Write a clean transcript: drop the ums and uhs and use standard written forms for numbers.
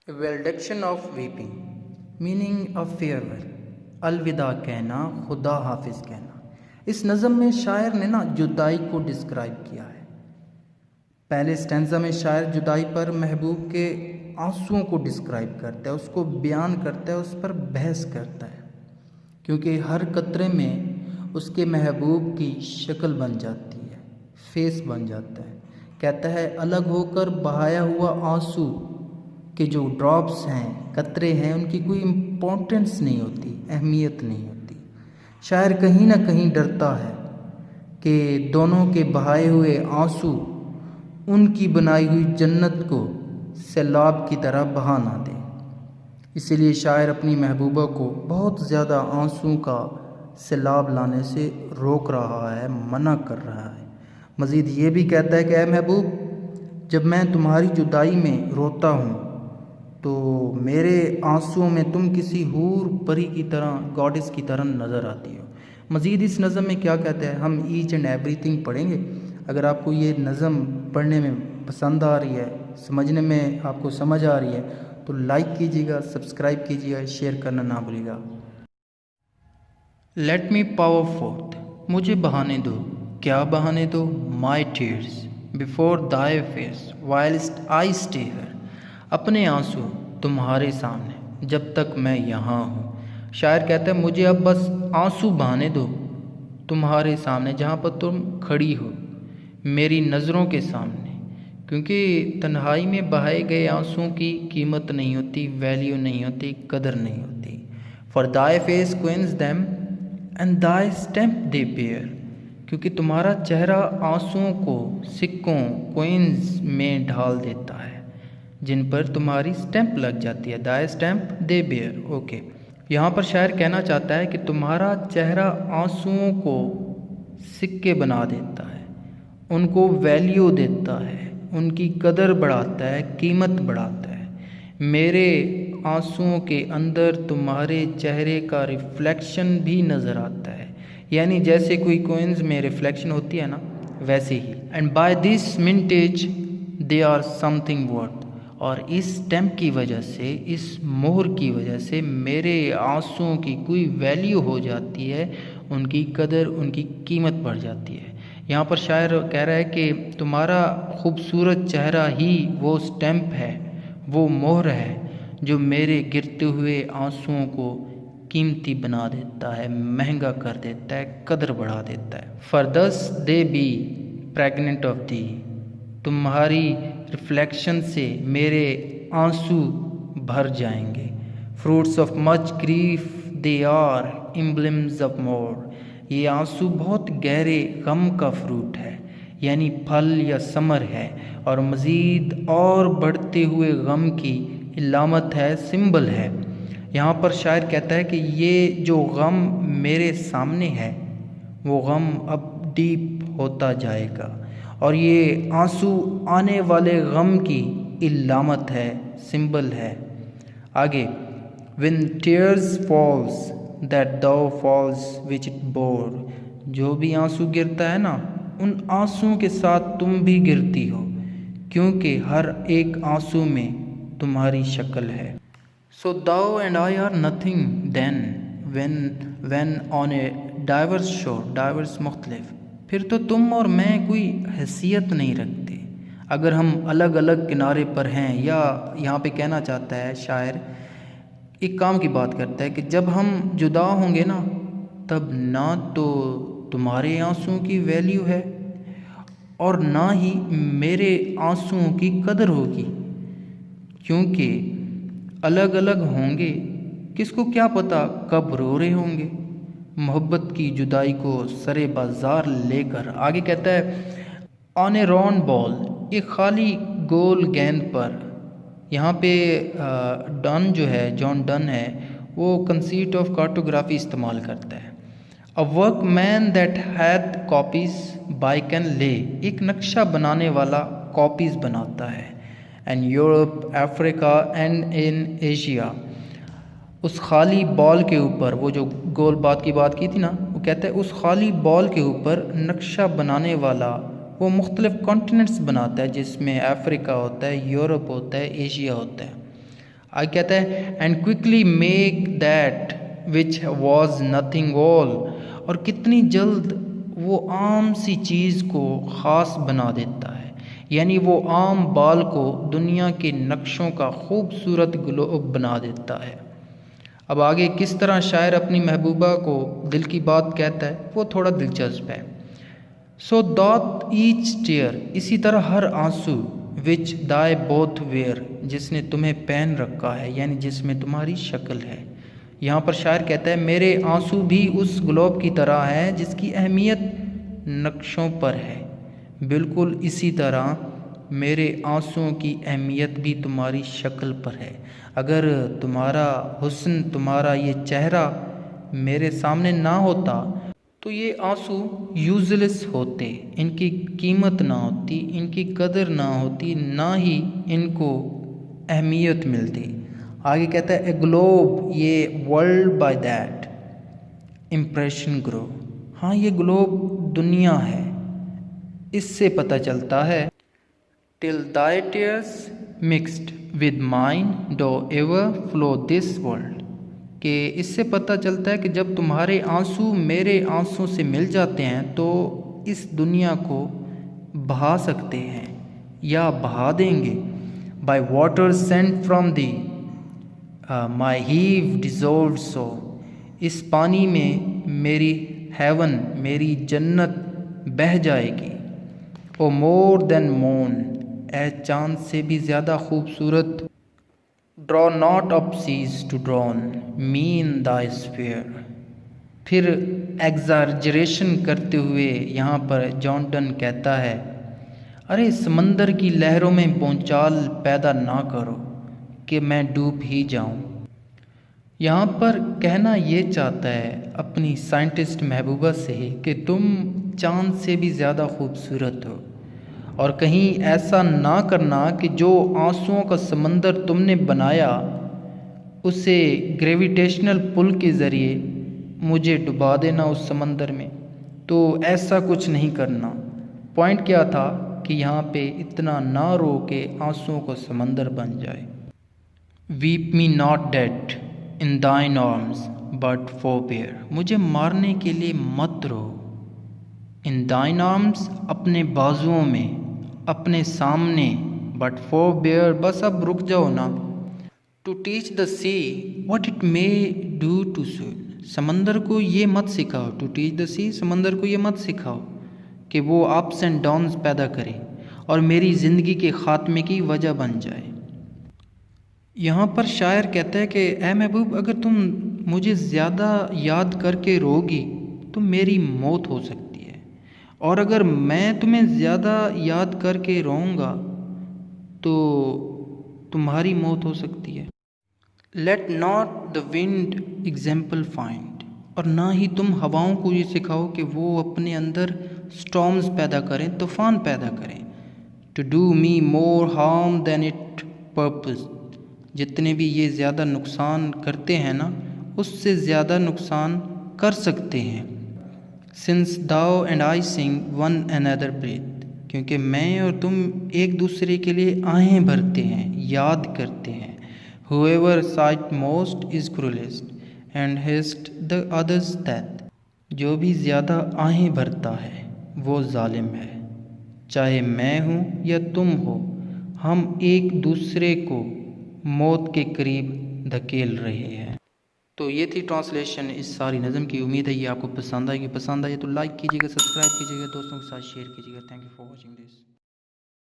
Valediction of weeping, meaning of farewell. الوداع کہنا، خدا حافظ کہنا. اس نظم میں شاعر نے جدائی کو ڈسکرائب کیا ہے. پہلے سٹینزا میں شاعر جدائی پر محبوب کے آنسوؤں کو ڈسکرائب کرتا ہے، اس کو بیان کرتا ہے، اس پر بحث کرتا ہے، کیونکہ ہر قطرے میں اس کے محبوب کی شکل بن جاتی ہے، فیس بن جاتا ہے. کہتا ہے الگ ہو کر بہایا ہوا آنسو کہ جو ڈراپس ہیں، قطرے ہیں، ان کی کوئی امپورٹنس نہیں ہوتی، اہمیت نہیں ہوتی. شاعر کہیں نہ کہیں ڈرتا ہے کہ دونوں کے بہائے ہوئے آنسو ان کی بنائی ہوئی جنت کو سیلاب کی طرح بہا نہ دے. اسی لیے شاعر اپنی محبوبہ کو بہت زیادہ آنسوؤں کا سیلاب لانے سے روک رہا ہے، منع کر رہا ہے. مزید یہ بھی کہتا ہے کہ اے محبوب، جب میں تمہاری جدائی میں روتا ہوں تو میرے آنسوؤں میں تم کسی حور پری کی طرح، گاڈس کی طرح نظر آتی ہو. مزید اس نظم میں کیا کہتا ہے ہم ایچ اینڈ ایوری تھنگ پڑھیں گے. اگر آپ کو یہ نظم پڑھنے میں پسند آ رہی ہے، سمجھنے میں آپ کو سمجھ آ رہی ہے تو لائک کیجیے گا، سبسکرائب کیجیے گا، شیئر کرنا نہ بھولیے گا. لیٹ می پاور فورتھ، مجھے بہانے دو. کیا بہانے دو؟ My tears before thy face whilst I stay here. اپنے آنسو تمہارے سامنے جب تک میں یہاں ہوں. شاعر کہتا ہے مجھے اب بس آنسو بہانے دو تمہارے سامنے، جہاں پر تم کھڑی ہو، میری نظروں کے سامنے، کیونکہ تنہائی میں بہائے گئے آنسوؤں کی قیمت نہیں ہوتی، ویلیو نہیں ہوتی، قدر نہیں ہوتی. For thy face coins them and thy stamp they bear. کیونکہ تمہارا چہرہ آنسوؤں کو سکوں، کوئنز میں ڈھال دیتا ہے جن پر تمہاری سٹیمپ لگ جاتی ہے. thy stamp they bear. Okay, یہاں پر شاعر کہنا چاہتا ہے کہ تمہارا چہرہ آنسوؤں کو سکے بنا دیتا ہے، ان کو ویلیو دیتا ہے، ان کی قدر بڑھاتا ہے، قیمت بڑھاتا ہے. میرے آنسوؤں کے اندر تمہارے چہرے کا ریفلیکشن بھی نظر آتا ہے، یعنی جیسے کوئی کوئنز میں ریفلیکشن ہوتی ہے نا، ویسے ہی. And by this mintage they are something worth. اور اس سٹیمپ کی وجہ سے، اس مہر کی وجہ سے میرے آنسوؤں کی کوئی ویلیو ہو جاتی ہے، ان کی قدر، ان کی قیمت بڑھ جاتی ہے. یہاں پر شاعر کہہ رہا ہے کہ تمہارا خوبصورت چہرہ ہی وہ سٹیمپ ہے، وہ مہر ہے جو میرے گرتے ہوئے آنسوؤں کو قیمتی بنا دیتا ہے، مہنگا کر دیتا ہے، قدر بڑھا دیتا ہے. For thus they be pregnant of thee. تمہاری ریفلیکشن سے میرے آنسو بھر جائیں گے. Fruits of much grief they are emblems of more. یہ آنسو بہت گہرے غم کا فروٹ ہے، یعنی پھل یا ثمر ہے، اور مزید اور بڑھتے ہوئے غم کی علامت ہے، سمبل ہے. یہاں پر شاعر کہتا ہے کہ یہ جو غم میرے سامنے ہے وہ غم اب ڈیپ ہوتا جائے گا، اور یہ آنسو آنے والے غم کی علامت ہے، سمبل ہے. آگے when tears falls that thou falls which it bore. جو بھی آنسو گرتا ہے نا، ان آنسوؤں کے ساتھ تم بھی گرتی ہو، کیونکہ ہر ایک آنسو میں تمہاری شکل ہے. So thou and I are nothing then when on a diverse shore. diverse مختلف، پھر تو تم اور میں کوئی حیثیت نہیں رکھتے اگر ہم الگ الگ کنارے پر ہیں. یا یہاں پہ کہنا چاہتا ہے شاعر، ایک کام کی بات کرتا ہے کہ جب ہم جدا ہوں گے نا، تب نہ تو تمہارے آنسوؤں کی ویلیو ہے اور نہ ہی میرے آنسوؤں کی قدر ہوگی، کیونکہ الگ الگ ہوں گے. کس کو کیا پتا کب رو رہے ہوں گے محبت کی جدائی کو سرے بازار لے کر. آگے کہتا ہے آن اے راؤنڈ بال، ایک خالی گول گیند پر. یہاں پہ ڈن جو ہے، جان ڈن ہے، وہ کنسیٹ آف کارٹوگرافی استعمال کرتا ہے. A workman that hath copies by can lay, ایک نقشہ بنانے والا کاپیز بناتا ہے. And Europe, Africa and an Asia. اس خالی بال کے اوپر، وہ جو گول بات کی بات کی تھی نا، وہ کہتا ہے اس خالی بال کے اوپر نقشہ بنانے والا وہ مختلف کانٹیننٹس بناتا ہے، جس میں افریقہ ہوتا ہے، یورپ ہوتا ہے، ایشیا ہوتا ہے. آگے کہتا ہے and quickly make that which was nothing all, اور کتنی جلد وہ عام سی چیز کو خاص بنا دیتا ہے، یعنی وہ عام بال کو دنیا کے نقشوں کا خوبصورت گلوب بنا دیتا ہے۔ اب آگے کس طرح شاعر اپنی محبوبہ کو دل کی بات کہتا ہے وہ تھوڑا دلچسپ ہے۔ سو دوت ایچ ٹیئر، اسی طرح ہر آنسو، وچ دائے بوتھ ویئر، جس نے تمہیں پہن رکھا ہے، یعنی جس میں تمہاری شکل ہے۔ یہاں پر شاعر کہتا ہے میرے آنسو بھی اس گلوب کی طرح ہے جس کی اہمیت نقشوں پر ہے، بالکل اسی طرح میرے آنسوؤں کی اہمیت بھی تمہاری شکل پر ہے۔ اگر تمہارا حسن، تمہارا یہ چہرہ میرے سامنے نہ ہوتا تو یہ آنسو یوز لیس ہوتے، ان کی قیمت نہ ہوتی، ان کی قدر نہ ہوتی، نہ ہی ان کو اہمیت ملتی۔ آگے کہتا ہے اے گلوب، یہ ورلڈ بائی دیٹ امپریشن گرو، ہاں یہ گلوب دنیا ہے، اس سے پتہ چلتا ہے ٹل thy tears mixed with mine do ever flow this world، کہ اس سے پتہ چلتا ہے کہ جب تمہارے آنسو میرے آنسوں سے مل جاتے ہیں تو اس دنیا کو بہا سکتے ہیں یا بہا دیں گے۔ by water sent from thee my heave dissolved so، اس پانی میں میری ہیون، میری جنت بہہ جائے گی۔ او مور دین مون، اے چاند سے بھی زیادہ خوبصورت، draw not up seas to drown me in thy sphere، پھر ایگزاجریشن کرتے ہوئے یہاں پر جان ڈن کہتا ہے ارے سمندر کی لہروں میں بونچال پیدا نہ کرو کہ میں ڈوب ہی جاؤں۔ یہاں پر کہنا یہ چاہتا ہے اپنی سائنٹسٹ محبوبہ سے کہ تم چاند سے بھی زیادہ خوبصورت ہو، اور کہیں ایسا نہ کرنا کہ جو آنسوؤں کا سمندر تم نے بنایا اسے گریویٹیشنل پل کے ذریعے مجھے ڈبا دینا اس سمندر میں، تو ایسا کچھ نہیں کرنا۔ پوائنٹ کیا تھا کہ یہاں پہ اتنا نہ رو کہ آنسوؤں کا سمندر بن جائے۔ Weep me not dead in thine arms but forbear، مجھے مارنے کے لیے مت رو، in thine arms اپنے بازوؤں میں، اپنے سامنے، but forbear بس اب رک جاؤ نا۔ to teach the sea what it may do to soul، سمندر کو یہ مت سکھاؤ، to teach the sea سمندر کو یہ مت سکھاؤ کہ وہ اپس اینڈ ڈاؤنز پیدا کرے اور میری زندگی کے خاتمے کی وجہ بن جائے۔ یہاں پر شاعر کہتا ہے کہ اے محبوب اگر تم مجھے زیادہ یاد کر کے رو گی تو میری موت ہو سکتی ہے، اور اگر میں تمہیں زیادہ یاد کر کے روں گا تو تمہاری موت ہو سکتی ہے۔ Let not the wind example find, اور نہ ہی تم ہواؤں کو یہ سکھاؤ کہ وہ اپنے اندر سٹارمز پیدا کریں، طوفان پیدا کریں۔ To do me more harm than it purpose, جتنے بھی یہ زیادہ نقصان کرتے ہیں نا اس سے زیادہ نقصان کر سکتے ہیں۔ سنس thou اینڈ آئی سنگ ون another breath، کیونکہ میں اور تم ایک دوسرے کے لیے آہیں بھرتے ہیں، یاد کرتے ہیں۔ whoever sight most is cruelest and haste the others death، جو بھی زیادہ آہیں بھرتا ہے وہ ظالم ہے، چاہے میں ہوں یا تم ہو، ہم ایک دوسرے کو موت کے قریب دھکیل رہے ہیں۔ تو یہ تھی ٹرانسلیشن اس ساری نظم کی۔ امید ہے یہ آپ کو پسند آئے گی، پسند آئے تو لائک کیجیے گا، سبسکرائب کیجیے گا، دوستوں کے ساتھ شیئر کیجیے گا۔ Thank you for watching this.